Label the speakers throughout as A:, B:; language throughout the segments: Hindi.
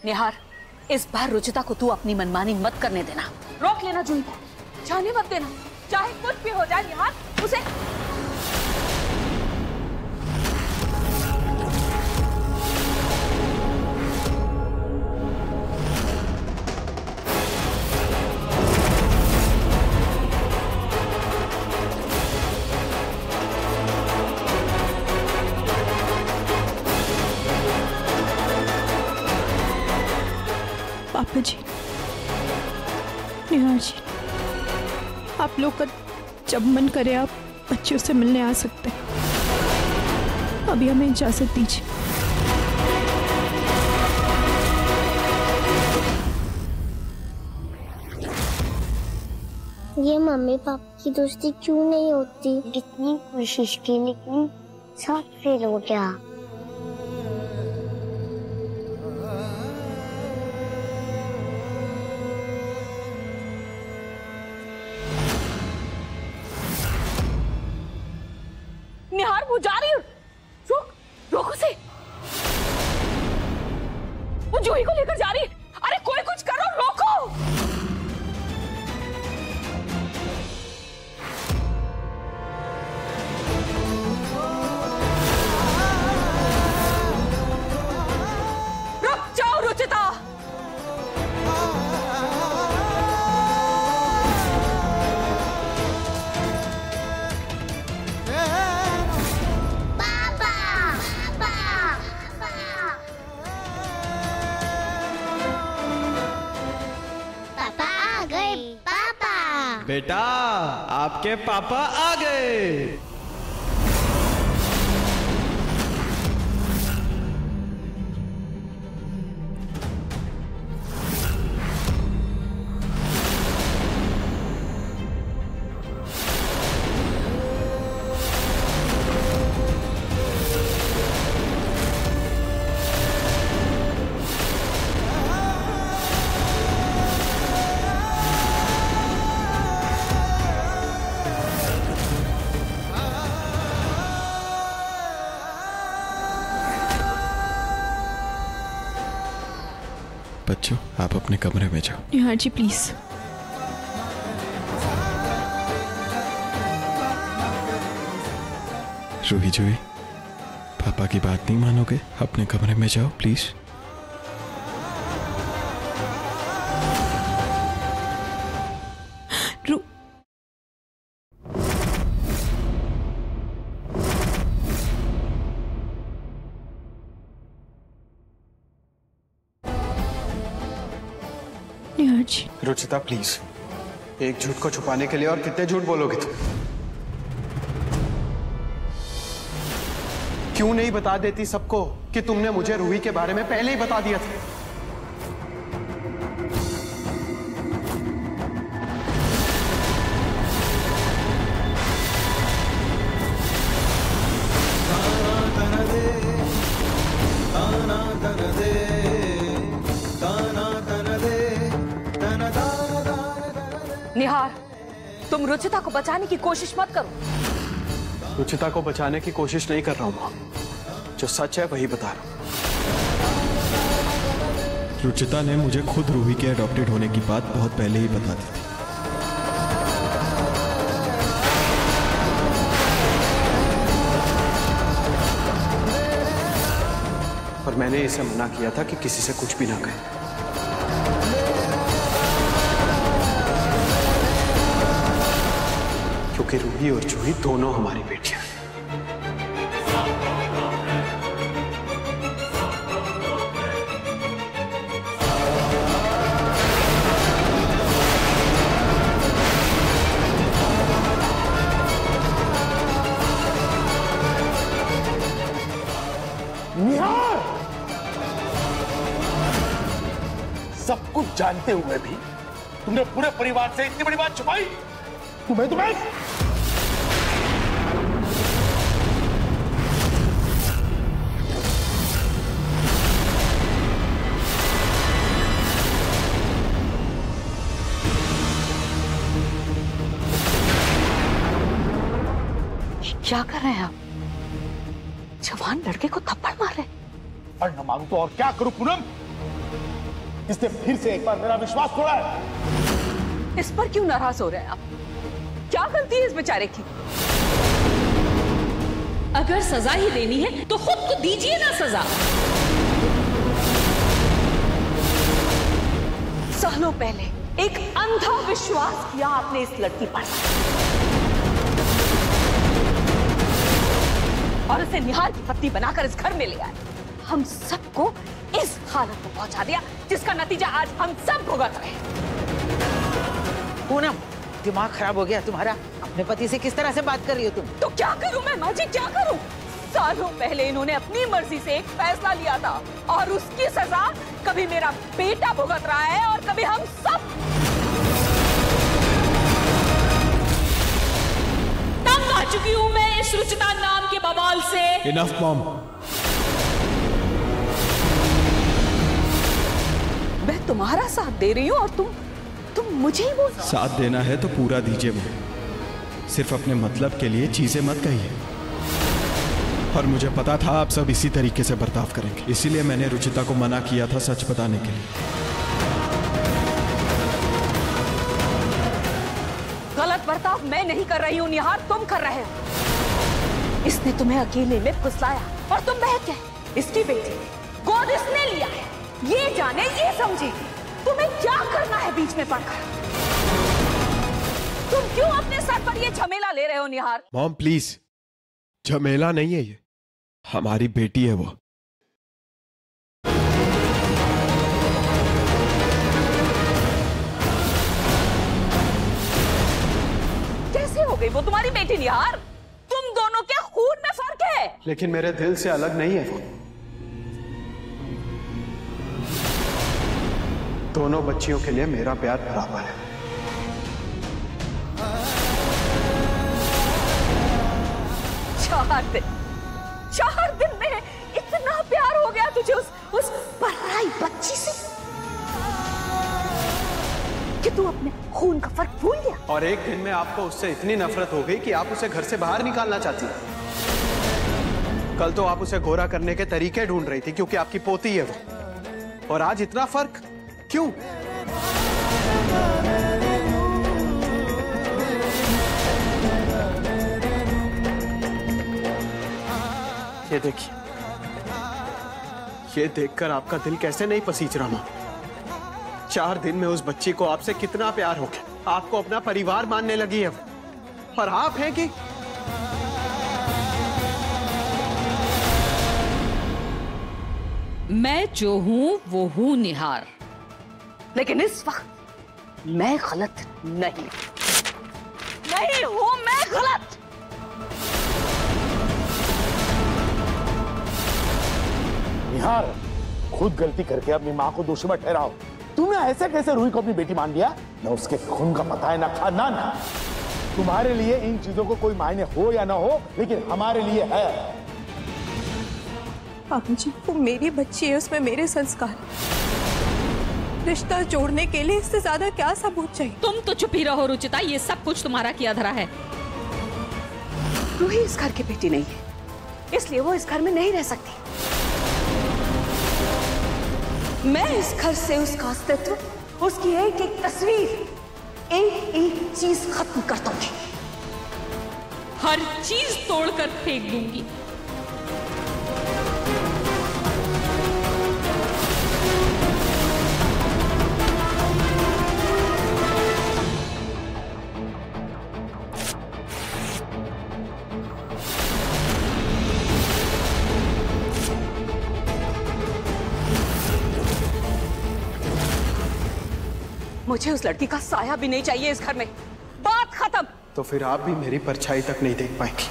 A: निहार, इस बार रुचिता को तू अपनी मनमानी मत करने देना। रोक लेना जूही को, जाने मत देना, चाहे कुछ भी हो जाए निहार, उसे।
B: पापा जी, निहार जी, आप लोग का जब मन करे आप बच्चों से मिलने आ सकते हैं। अभी हमें इजाजत दीजिए।
C: ये मम्मी पापा की दोस्ती क्यों नहीं होती? कितनी कोशिश की लेकिन सब फेल हो गया।
A: निहार, वो जा रही है। रुक, रोक उसे। वो जूही को लेकर जा रही है। अरे कोई कुछ करो, रोको। रुक जाओ रुचिता।
D: बेटा, आपके पापा आ गए। बच्चों, आप अपने कमरे में जाओ।
B: निहार जी प्लीज।
D: रूही जूही, पापा की बात नहीं मानोगे? अपने कमरे में जाओ प्लीज।
B: निहार जी।
E: रुचिता प्लीज, एक झूठ को छुपाने के लिए और कितने झूठ बोलोगे तुम? क्यों नहीं बता देती सबको कि तुमने मुझे रूही के बारे में पहले ही बता दिया था?
A: निहार, तुम रुचिता को बचाने की कोशिश मत करो।
E: रुचिता को बचाने की कोशिश नहीं कर रहा हूं, जो सच है वही बता रहा हूं।
D: रुचिता ने मुझे खुद रूही के अडॉप्टेड होने की बात बहुत पहले ही बता दी थी।
E: पर मैंने इसे मना किया था कि किसी से कुछ भी ना कहे। क्योंकि रूही और जूही दोनों हमारी बेटियां हैं।
F: निहार, सब कुछ जानते हुए भी तुमने पूरे परिवार से इतनी बड़ी बात छुपाई। तुम्हें
A: क्या कर रहे हैं आप? जवान लड़के को थप्पड़ मार रहे।
F: और न मारूं तो और क्या करूं पूनम? इसने फिर से एक बार मेरा विश्वास तोड़ा है।
A: इस पर क्यों नाराज हो रहे हैं आप? क्या गलती है इस बेचारे की?
G: अगर सजा ही देनी है तो खुद को दीजिए ना सजा।
A: सालों पहले एक अंधा विश्वास किया आपने इस लड़की पर और उसे निहार की पत्नी बनाकर इस घर में ले आए। हम सबको इस हालत में पहुंचा दिया जिसका नतीजा आज हम सब भुगत रहे हैं।
H: पूनम, दिमाग खराब हो गया तुम्हारा? अपने पति से किस तरह से बात कर रही हो तुम?
A: तो क्या करूं मैं माँ जी, क्या करूं? सालों पहले इन्होंने अपनी मर्जी से एक फैसला लिया था और उसकी सजा कभी मेरा बेटा भुगत रहा है और कभी हम सब।
G: तंग आ चुकी हूं मैं इस रुचिता नाम के बवाल से।
D: Enough mom.
A: मैं तुम्हारा साथ दे रही हूँ और तुम मुझे ही बोल।
D: साथ देना है तो पूरा दीजिए वो, सिर्फ अपने मतलब के लिए चीजें मत कहिए। और मुझे पता था आप सब इसी तरीके से बर्ताव करेंगे, इसीलिए मैंने रुचिता को मना किया था सच बताने के लिए।
A: गलत बर्ताव मैं नहीं कर रही हूँ निहार, तुम कर रहे हो। इसने तुम्हें अकेले में फुसलाया और तुम बहक गए। इसकी बेटी गोद इसने लिया है, ये जाने ये समझे। तुम्हें क्या करना है बीच में पड़कर? तुम क्यों अपने सर पर ये झमेला ले रहे हो निहार?
D: मॉम प्लीज, झमेला नहीं है ये, हमारी बेटी है वो।
A: कैसे हो गई वो तुम्हारी बेटी निहार? तुम दोनों के खून में फर्क है।
E: लेकिन मेरे दिल से अलग नहीं है वो। दोनों बच्चियों के लिए मेरा प्यार बराबर है।
A: चार दिन में इतना प्यार हो गया तुझे उस पराई बच्ची से कि तू अपने खून का फर्क भूल गया।
E: और एक दिन में आपको उससे इतनी नफरत हो गई कि आप उसे घर से बाहर निकालना चाहती हैं। कल तो आप उसे गोरा करने के तरीके ढूंढ रही थी क्योंकि आपकी पोती है वो, और आज इतना फर्क क्यों? ये देखिए, ये देखकर आपका दिल कैसे नहीं पसीज रहा मां? 4 दिन में उस बच्ची को आपसे कितना प्यार हो गया, आपको अपना परिवार मानने लगी है वो। और आप हैं कि
G: मैं जो हूं वो हूं निहार,
A: लेकिन इस वक्त मैं गलत नहीं हूं, मैं गलत।
F: निहार, खुद गलती करके अपनी माँ को दोषी मत ठहराओ। तुमने ऐसे कैसे रूही को अपनी बेटी मान लिया? न उसके खून का पता है, न खानदान। तुम्हारे लिए इन चीजों को कोई मायने हो या ना हो, लेकिन हमारे लिए है।
B: बाबू जी, वो मेरी बच्ची है, उसमें मेरे संस्कार। रिश्ता जोड़ने के लिए इससे ज्यादा क्या सबूत चाहिए?
G: तुम तो चुप ही रहो रुचिता, ये सब कुछ तुम्हारा किया धरा है।
A: रूही इस घर की बेटी नहीं है, इसलिए वो इस घर में नहीं रह सकती। मैं इस घर से उसका अस्तित्व, उसकी एक एक तस्वीर, एक एक चीज खत्म कर दूंगी।
G: हर चीज तोड़कर फेंक दूंगी।
A: मुझे उस लड़की का साया भी नहीं चाहिए इस घर में। बात खत्म।
E: तो फिर आप भी मेरी परछाई तक नहीं देख पाएंगी।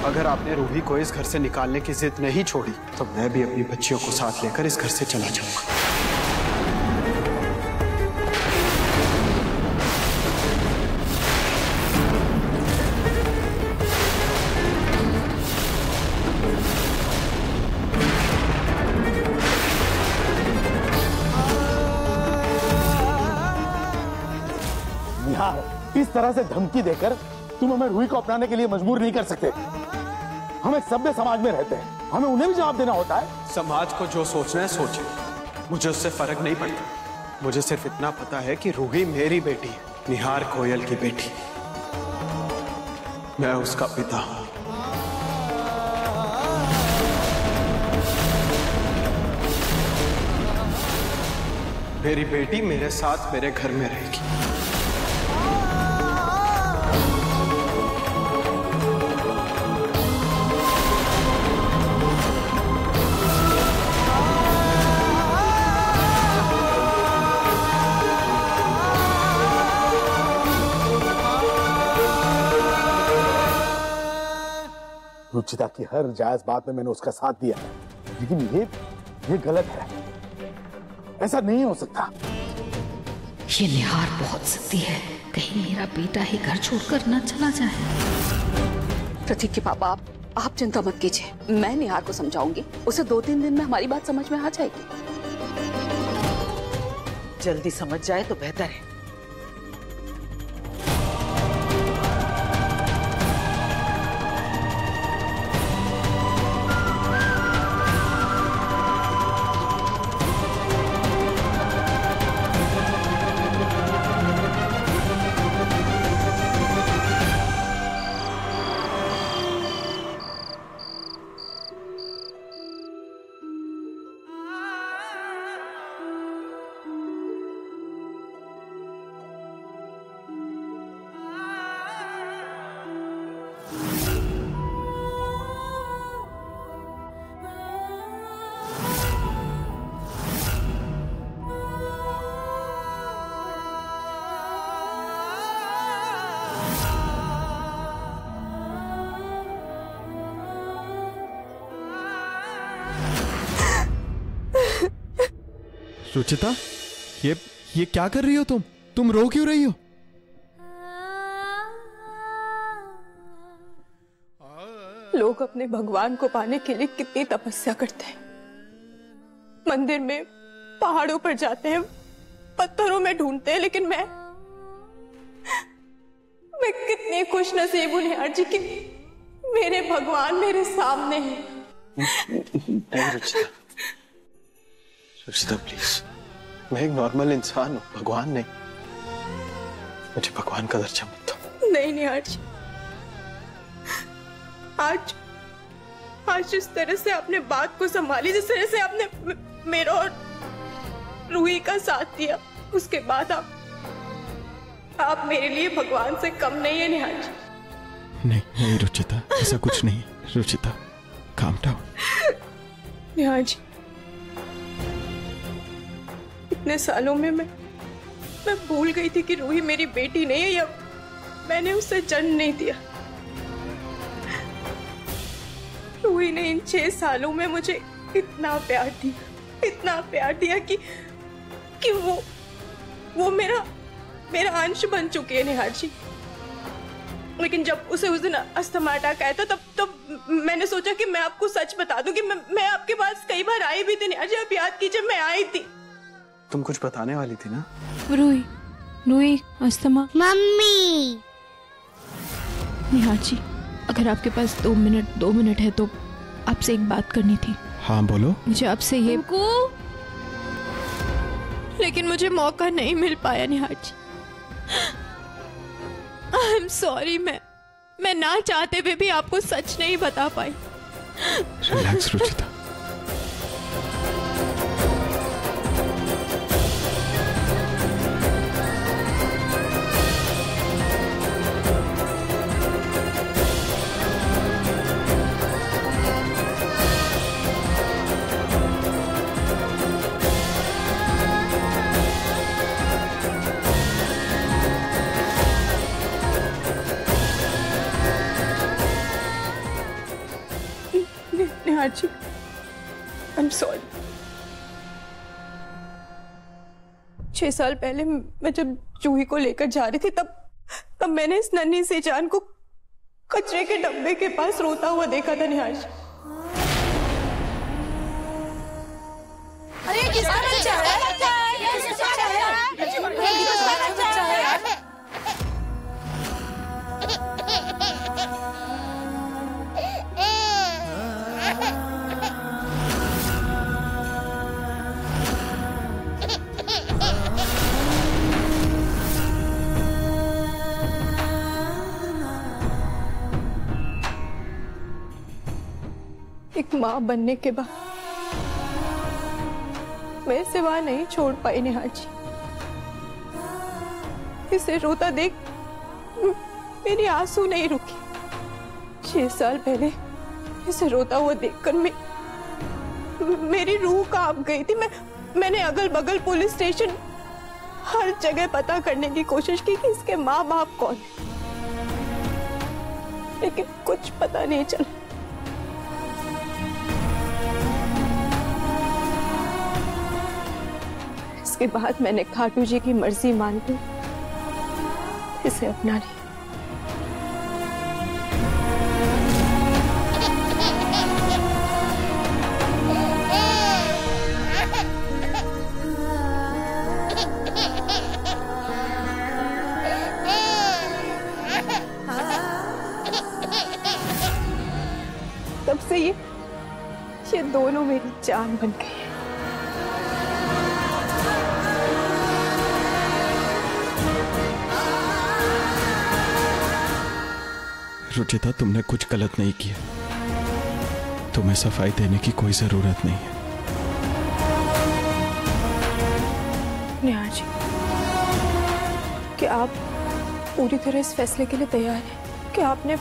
E: अगर आपने रूही को इस घर से निकालने की जिद नहीं छोड़ी तो मैं भी अपनी बच्चियों को साथ लेकर इस घर से चला जाऊंगा।
F: इस तरह से धमकी देकर तुम हमें रूही को अपनाने के लिए मजबूर नहीं कर सकते। हम एक सभ्य समाज में रहते हैं, हमें उन्हें भी जवाब देना होता है।
E: समाज को जो सोचना है सोचे, मुझे उससे फर्क नहीं पड़ता। मुझे सिर्फ इतना पता है कि रूही मेरी बेटी है, निहार गोयल की बेटी। मैं उसका पिता हूं। मेरी बेटी मेरे साथ मेरे घर में रहेगी।
F: रुचिता की हर जायज बात में मैंने उसका साथ दिया, लेकिन ये गलत है। ऐसा नहीं हो सकता।
G: ये निहार बहुत जिद्दी है, कहीं मेरा बेटा ही घर छोड़कर न चला जाए।
A: प्रतीक के पापा, आप चिंता मत कीजिए, मैं निहार को समझाऊंगी। उसे 2-3 दिन में हमारी बात समझ में आ जाएगी।
H: जल्दी समझ जाए तो बेहतर है।
D: रुचिता, ये क्या कर रही हो तुम रो क्यों रही हो?
B: लोग अपने भगवान को पाने के लिए कितनी तपस्या करते हैं। मंदिर में, पहाड़ों पर जाते हैं, पत्थरों में ढूंढते हैं, लेकिन मैं कितनी खुश नसीब हूं निहार जी कि मेरे भगवान मेरे सामने हैं।
E: नहीं रुचिता, रुचिता प्लीज, मैं एक नॉर्मल इंसान हूँ, भगवान नहीं। मुझे भगवान का दर्जा मत दो।
B: नहीं निहार जी, आज जिस तरह से आपने बात को संभाली, जिस तरह से आपने मेरा और रूही का साथ दिया, उसके बाद आप मेरे लिए भगवान से कम नहीं है निहार जी।
D: नहीं रुचिता, ऐसा कुछ नहीं। Ruchita, calm down.
B: निहार जी, इतने सालों में मैं भूल गई थी कि रूही मेरी बेटी नहीं है, या मैंने उसे जन्म नहीं दिया। रूही ने इन 6 सालों में मुझे इतना प्यार दिया कि वो मेरा अंश बन चुकी है निहार जी। लेकिन जब उसे उस दिन अस्थमा अटैक आया था, तब मैंने सोचा कि मैं आपको सच बता दूं कि मैं आपके पास कई बार आई भी थी निहार जी। आप याद कीजिए, मैं आई थी।
E: तुम कुछ बताने वाली थी ना?
B: रूही अस्थमा।
C: मम्मी,
B: निहार जी, अगर आपके पास 2 मिनट है तो आपसे एक बात करनी थी।
D: हाँ बोलो।
B: मुझे आपसे ये लेकिन मुझे मौका नहीं मिल पाया निहार जी। आई एम सॉरी, मैं ना चाहते हुए भी आपको सच नहीं बता पाई।
D: Relax Ruchita.
B: Nihar ji, I am sorry. 6 साल पहले मैं जब जूही को लेकर जा रही थी, तब मैंने इस नन्ही सी जान को कचरे के डब्बे के पास रोता हुआ देखा था निहार जी।
C: अरे किसका बच्चा है?
B: माँ बनने के बाद मैं इसे वहां नहीं छोड़ पाई निहार जी। इसे रोता देख मेरी आंसू नहीं रुकी। 6 साल पहले इसे रोता हुआ देखकर मेरी रूह कांप गई थी। मैंने अगल बगल पुलिस स्टेशन हर जगह पता करने की कोशिश की कि इसके माँ बाप कौन है, लेकिन कुछ पता नहीं चला। इसके बाद मैंने खाटू जी की मर्जी मानकर इसे अपना लिया। तब से ये दोनों मेरी जान बन गई है।
D: रुचिता, तुमने कुछ गलत नहीं किया। तुम्हें सफाई देने की कोई जरूरत नहीं है।
B: निहार जी, क्या आप पूरी तरह इस फैसले के लिए तैयार हैं? क्या आपने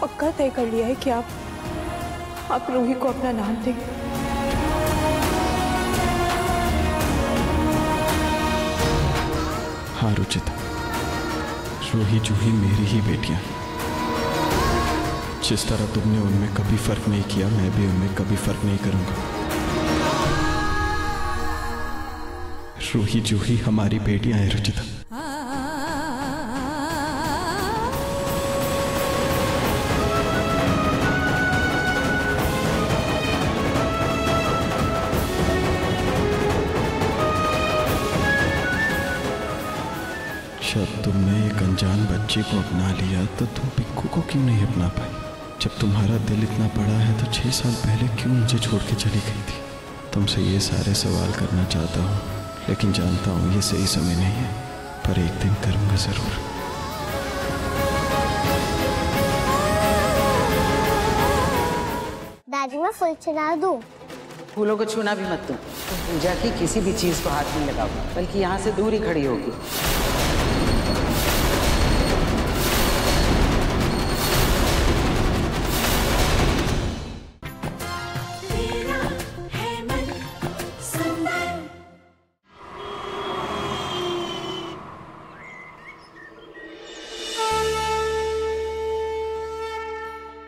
B: पक्का तय कर लिया है कि आप रूही को अपना नाम देंगे?
D: हाँ रुचिता, रूही जूही मेरी ही बेटियां हैं। जिस तरह तुमने उनमें कभी फर्क नहीं किया, मैं भी उनमें कभी फर्क नहीं करूंगा। रूही जूही हमारी बेटियां हैं रुचिता। जब तुमने एक अनजान बच्ची को अपना लिया तो तुम पिक्कू को क्यों नहीं अपना पाई? जब तुम्हारा दिल इतना बड़ा है तो 6 साल पहले क्यों मुझे छोड़ के चली गई थी? तुमसे ये सारे सवाल करना चाहता हूँ, लेकिन जानता हूँ ये सही समय नहीं है, पर एक दिन करूँगा जरूर।
C: दादी, मैं फूल चढ़ा दूँ?
H: फूलों को छूना भी मत तुम। पूजा की किसी भी चीज को हाथ नहीं लगाओ, बल्कि यहाँ से दूर ही खड़ी होगी।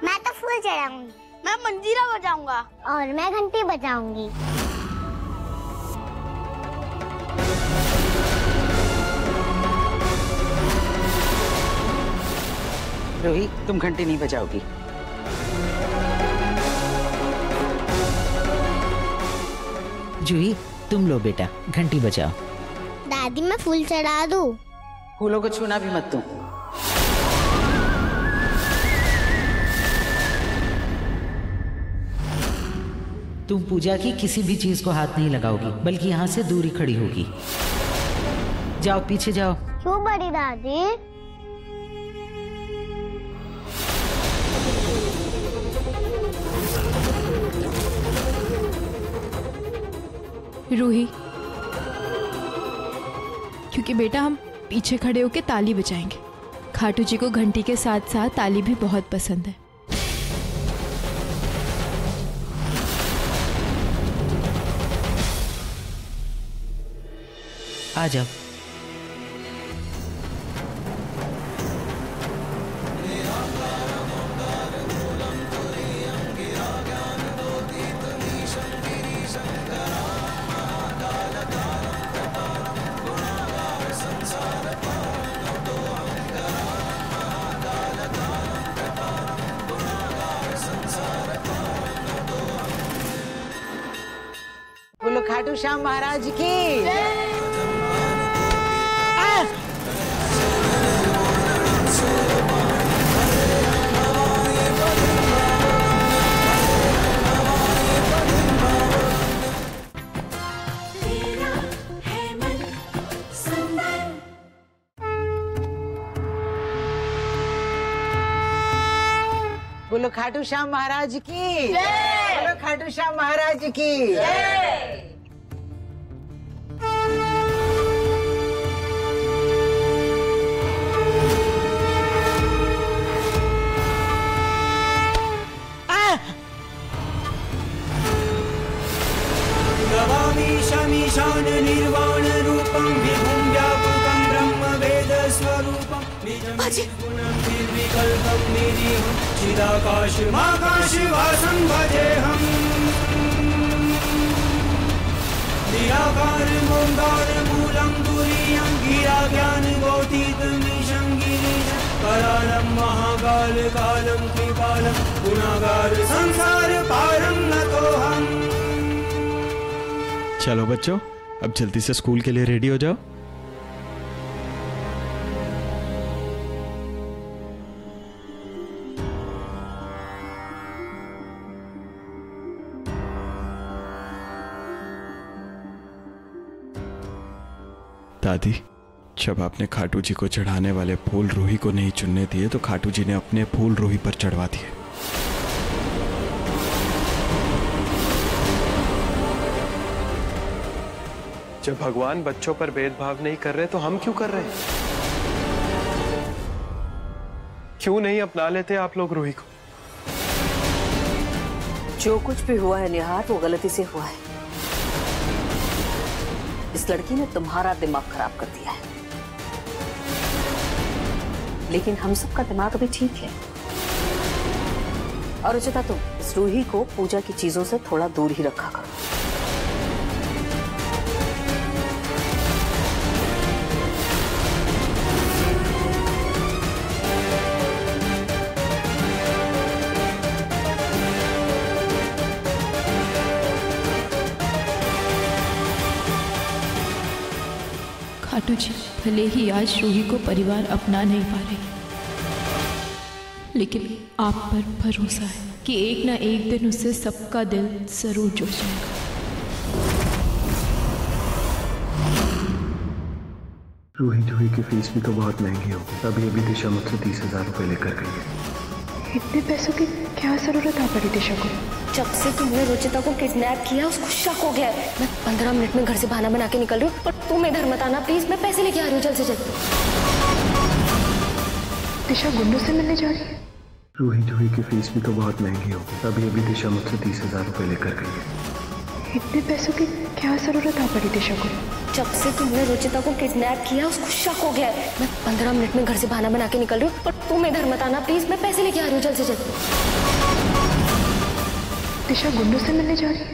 C: मैं तो फूल चढ़ाऊंगी।
I: मैं मंजीरा बजाऊंगा।
C: और मैं घंटी बजाऊंगी।
H: रूही, तुम घंटी नहीं बजाओगी। जूही, तुम लो बेटा, घंटी बजाओ।
C: दादी, मैं फूल चढ़ा दूँ?
H: फूलों को छूना भी मत तुम। तुम पूजा की किसी भी चीज को हाथ नहीं लगाओगी, बल्कि यहाँ से दूर ही खड़ी होगी। जाओ, पीछे जाओ।
C: क्यों बड़ी दादी?
B: रूही, क्योंकि बेटा हम पीछे खड़े होकर ताली बजाएंगे। खाटू जी को घंटी के साथ साथ ताली भी बहुत पसंद है।
H: आ जाओ। बोलो खाटू श्याम महाराज की। बोलो खाटू श्याम महाराज की।
I: खाटू श्याम महाराज की।
J: शमीशान निर्वाण रूपम विभुं व्यापकं ब्रह्म वेद स्वरूपम निजं निर्गुणं निर्विकल्पं निरीहं चिदाकाशमाकाशवासं भजेऽहं निराकार मोङ्गार मूलं तुरीयं गिराज्ञानगोतीतमीशं गिरीशं करालं महाकाल कालं त्रिकालं गुणागार संसार पारं नतोऽहम्।
D: चलो बच्चों, अब जल्दी से स्कूल के लिए रेडी हो जाओ। दादी, जब आपने खाटू जी को चढ़ाने वाले फूल रूही को नहीं चुनने दिए तो खाटू जी ने अपने फूल रूही पर चढ़वा दिए।
E: जब भगवान बच्चों पर भेदभाव नहीं कर रहे तो हम क्यों कर रहे हैं? क्यों नहीं अपना लेते आप लोग रूही को?
A: जो कुछ भी हुआ है निहार, वो गलती से हुआ है। इस लड़की ने तुम्हारा दिमाग खराब कर दिया है, लेकिन हम सबका दिमाग अभी ठीक है। और रुचिता, तुम इस रूही को पूजा की चीजों से थोड़ा दूर ही रखा करो।
B: खाटू जी, भले ही आज रूही को परिवार अपना नहीं पा रही, लेकिन आप पर भरोसा है कि एक ना एक दिन उससे सबका दिल जरूर जुड़ जाएगा।
E: रूही की फीस भी तो बहुत महंगी होगी। अभी अभी दिशा मुझसे 30,000 रुपए लेकर गई है।
B: इतने पैसों की क्या जरूरत आ पड़ी दिशा को?
C: जब से तुमने रुचिता को किडनैप किया उसको शक हो गया है। मैं 15 मिनट में घर से बहाना बना के निकल रही हूँ, और तुम इधर मत आना प्लीज। मैं पैसे लेके आ रही हूँ जल्द से जल्द।
B: दिशा गुंडों से मिलने जा रही है।
E: रूही की फीस भी तो बहुत महंगी होगी। अभी अभी दिशा मुझसे 30,000 रुपए लेकर गई है।
B: इतने पैसों की क्या जरूरत आ पड़ी दिशा को?
C: जब से तुमने रुचिता को किडनैप किया उसको शक हो गया है। मैं 15 मिनट में घर से बहाना बना के निकल रही हूँ, और तुम इधर मत आना प्लीज। मैं पैसे लेके आ रही हूँ जल्द से जल्द।
B: दिशा गुंडों से मिलने जा रही है।